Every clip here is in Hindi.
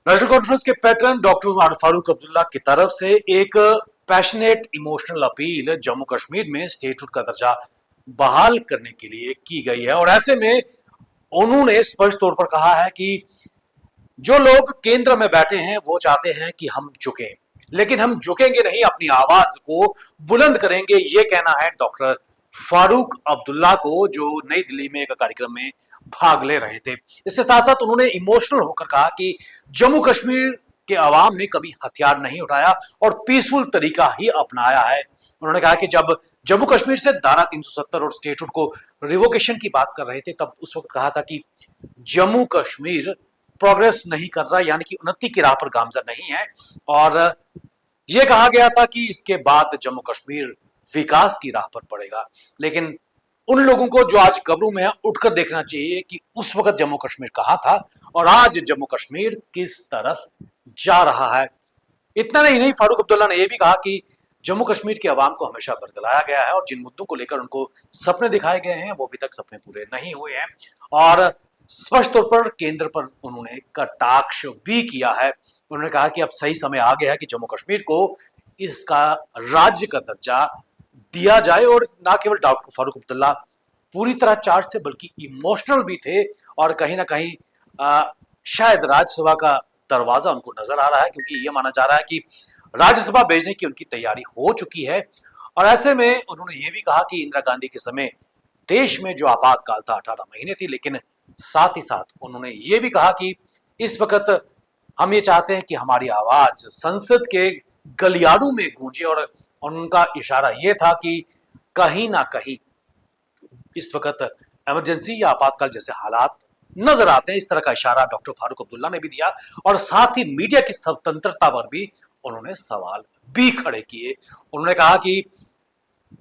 नेशनल कॉन्फ्रेंस के पैटर्न डॉक्टर फारूक अब्दुल्ला की तरफ से एक passionate emotional appeal Jammu Kashmir में स्टेटहुड का दर्जा बहाल करने के लिए की गई है। और ऐसे में उन्होंने स्पष्ट तौर पर कहा है कि जो लोग केंद्र में बैठे हैं वो चाहते हैं कि हम झुकें, लेकिन हम झुकेंगे नहीं, अपनी आवाज को बुलंद करेंगे। ये कहना है डॉक्टर फारूक अब्दुल्ला को, जो नई दिल्ली में एक कार्यक्रम में भाग ले रहे थे। इसके साथ साथ उन्होंने इमोशनल होकर कहा कि जम्मू कश्मीर के अवाम ने कभी हथियार नहीं उठाया और पीसफुल तरीका ही अपनाया है। उन्होंने कहा कि जब जम्मू कश्मीर से धारा 370 और स्टेटहुड को रिवोकेशन की बात कर रहे थे, तब उस वक्त कहा था कि जम्मू कश्मीर प्रोग्रेस नहीं कर रहा, यानी कि उन्नति की राह पर गामजन नहीं है। और यह कहा गया था कि इसके बाद जम्मू कश्मीर विकास की राह पर पड़ेगा। लेकिन उन लोगों को जो आज कब्रों में है, उठकर देखना चाहिए कि उस वक्त जम्मू कश्मीर कहां था और आज जम्मू कश्मीर किस तरफ जा रहा है। इतना नहीं, फारूक अब्दुल्ला ने यह भी कहा कि जम्मू कश्मीर के अवाम को हमेशा बरगलाया गया है और जिन मुद्दों को लेकर उनको सपने दिखाए गए हैं वो अभी तक सपने पूरे नहीं हुए हैं। और स्पष्ट तौर पर केंद्र पर उन्होंने कटाक्ष भी किया है। उन्होंने कहा कि अब सही समय आ गया है कि जम्मू कश्मीर को इसका राज्य का दर्जा दिया जाए। और ना केवल डॉक्टर फारूक अब्दुल्ला पूरी तरह चार्ज थे, बल्कि इमोशनल भी थे। और कहीं ना कहीं शायद राज्यसभा का दरवाजा उनको नजर आ रहा है, क्योंकि यह माना जा रहा है कि राज्यसभा भेजने की उनकी तैयारी हो चुकी है। और ऐसे में उन्होंने ये भी कहा कि इंदिरा गांधी के समय देश में जो आपातकाल था 18 महीने थी, लेकिन साथ ही साथ उन्होंने ये भी कहा कि इस वक्त हम ये चाहते हैं कि हमारी आवाज संसद के गलियारों में गूंजे। और उनका इशारा यह था कि कहीं ना कहीं इस वक्त इमरजेंसी या आपातकाल जैसे हालात नजर आते हैं। इस तरह का इशारा डॉक्टर फारूक अब्दुल्ला ने भी दिया और साथ ही मीडिया की स्वतंत्रता पर भी उन्होंने सवाल भी खड़े किए। उन्होंने कहा कि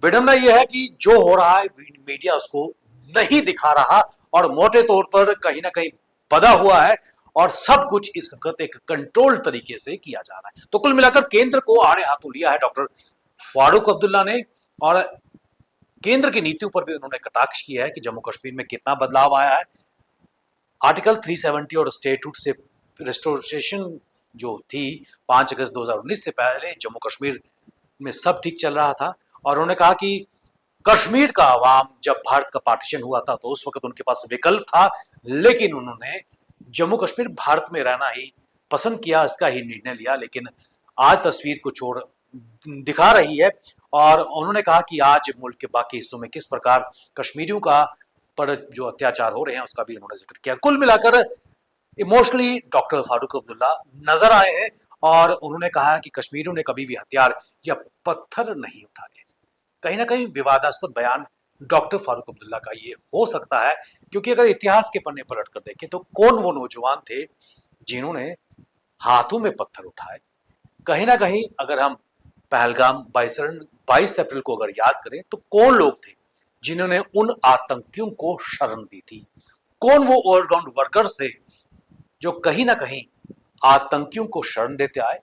विडंबना यह है कि जो हो रहा है मीडिया उसको नहीं दिखा रहा और मोटे तौर पर कहीं ना कहीं बधा हुआ है और सब कुछ इस वक्त एक कंट्रोल तरीके से किया जा रहा है। तो कुल मिलाकर केंद्र को आड़े हाथों लिया है डॉक्टर फारूक अब्दुल्ला ने। और केंद्र की नीतियों पर भी उन्होंने कटाक्ष किया है कि जम्मू कश्मीर में कितना बदलाव आया है। आर्टिकल 370 और स्टेटहुड से रेस्टोरेशन जो थी 5 अगस्त 2019 से पहले जम्मू कश्मीर में सब ठीक चल रहा था। और उन्होंने कहा कि कश्मीर का अवाम जब भारत का पार्टीशन हुआ था तो उस वक्त उनके पास विकल्प था, लेकिन उन्होंने जम्मू कश्मीर भारत में रहना ही पसंद किया, इसका ही निर्णय लिया। लेकिन आज तस्वीर कुछ और दिखा रही है। और उन्होंने कहा कि आज मुल्क के बाकी हिस्सों में किस प्रकार कश्मीरियों का पर जो अत्याचार हो रहे हैं उसका भी उन्होंने जिक्र किया। कुल मिलाकर इमोशनली डॉक्टर फारूक अब्दुल्ला नजर आए हैं और उन्होंने कहा कि कश्मीरियों ने कभी भी हथियार या पत्थर नहीं उठाए। कहीं ना कहीं विवादास्पद बयान डॉक्टर फारूक अब्दुल्ला का ये हो सकता है, क्योंकि अगर इतिहास के पन्ने पलट कर देखें तो कौन वो नौजवान थे जिन्होंने हाथों में पत्थर उठाए। कहीं ना कहीं अगर हम पहलगाम 22 अप्रैल को अगर याद करें तो कौन लोग थे जिन्होंने उन आतंकियों को शरण दी थी। कौन वो ऑलराउंड वर्कर्स थे जो कहीं ना कहीं आतंकियों को शरण देते आए,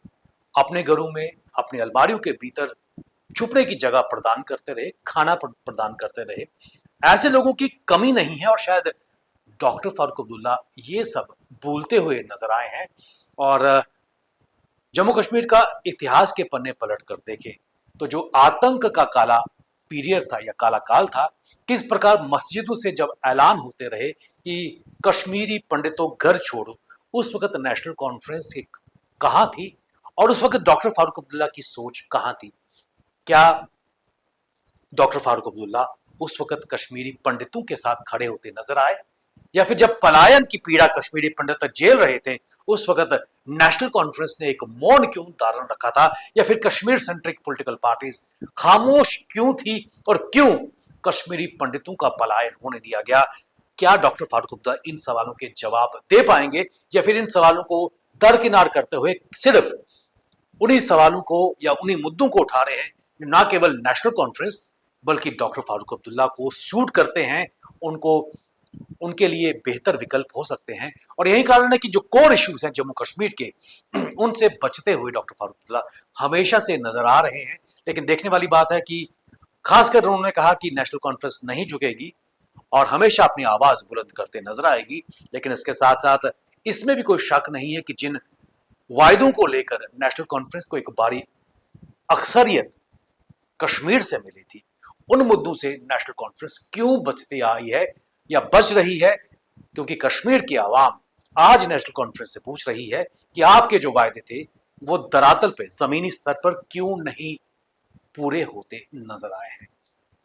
अपने घरों में अपनी अलमारियों के भीतर छुपने की जगह प्रदान करते रहे, खाना प्रदान करते रहे। ऐसे लोगों की कमी नहीं है और शायद डॉक्टर फारूक अब्दुल्ला ये सब भूलते हुए नजर आए हैं। और जम्मू कश्मीर का इतिहास के पन्ने पलट कर देखें तो जो आतंक का काला पीरियड था या काला काल था, किस प्रकार मस्जिदों से जब ऐलान होते रहे कि कश्मीरी पंडितों घर छोड़ो, उस वक्त नेशनल कॉन्फ्रेंस कहां थी और उस वक्त डॉक्टर फारूक अब्दुल्ला की सोच कहां थी। क्या डॉक्टर फारूक अब्दुल्ला उस वक्त कश्मीरी पंडितों के साथ खड़े होते नजर आए, या फिर जब पलायन की पीड़ा कश्मीरी पंडित झेल रहे थे उस वक्त नेशनल कॉन्फ्रेंस ने एक मौन क्यों धारण रखा था, या फिर कश्मीर सेंट्रिक पॉलिटिकल पार्टीज खामोश क्यों थी और क्यों कश्मीरी पंडितों का पलायन होने दिया गया। क्या डॉक्टर फारूक अब्दुल्ला इन सवालों के जवाब दे पाएंगे, या फिर इन सवालों को दरकिनार करते हुए सिर्फ उन्हीं सवालों को या उन्हीं मुद्दों को उठा रहे हैं ना केवल नेशनल कॉन्फ्रेंस बल्कि डॉक्टर फारूक अब्दुल्ला को सूट करते हैं, उनको उनके लिए बेहतर विकल्प हो सकते हैं। और यही कारण है कि जो कोर इश्यूज हैं जम्मू कश्मीर के उनसे बचते हुए डॉक्टर फारूक अब्दुल्ला हमेशा से नजर आ रहे हैं। लेकिन देखने वाली बात है कि खासकर उन्होंने कहा कि नेशनल कॉन्फ्रेंस नहीं झुकेगी और हमेशा अपनी आवाज बुलंद करते नजर आएगी। लेकिन इसके साथ साथ इसमें भी कोई शक नहीं है कि जिन वायदों को लेकर नेशनल कॉन्फ्रेंस को एक बारी अक्सरियत कश्मीर से मिली थी, उन मुद्दों से नेशनल कॉन्फ्रेंस क्यों बचती आई है या बच रही है? क्योंकि कश्मीर की आवाम आज नेशनल कॉन्फ्रेंस से पूछ रही है कि आपके जो वायदे थे वो धरातल पे जमीनी स्तर पर क्यों नहीं पूरे होते नजर आए हैं।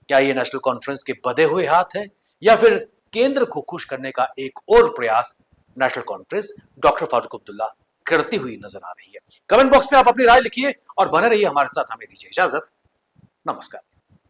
क्या ये नेशनल कॉन्फ्रेंस के बंधे हुए हाथ है या फिर केंद्र को खुश करने का एक और प्रयास national conference doctor Farooq Abdullah करती हुई नजर आ रही है? कमेंट बॉक्स में आप अपनी राय लिखिए और बने रहिए हमारे साथ। हमें दीजिए इजाजत। नमस्कार।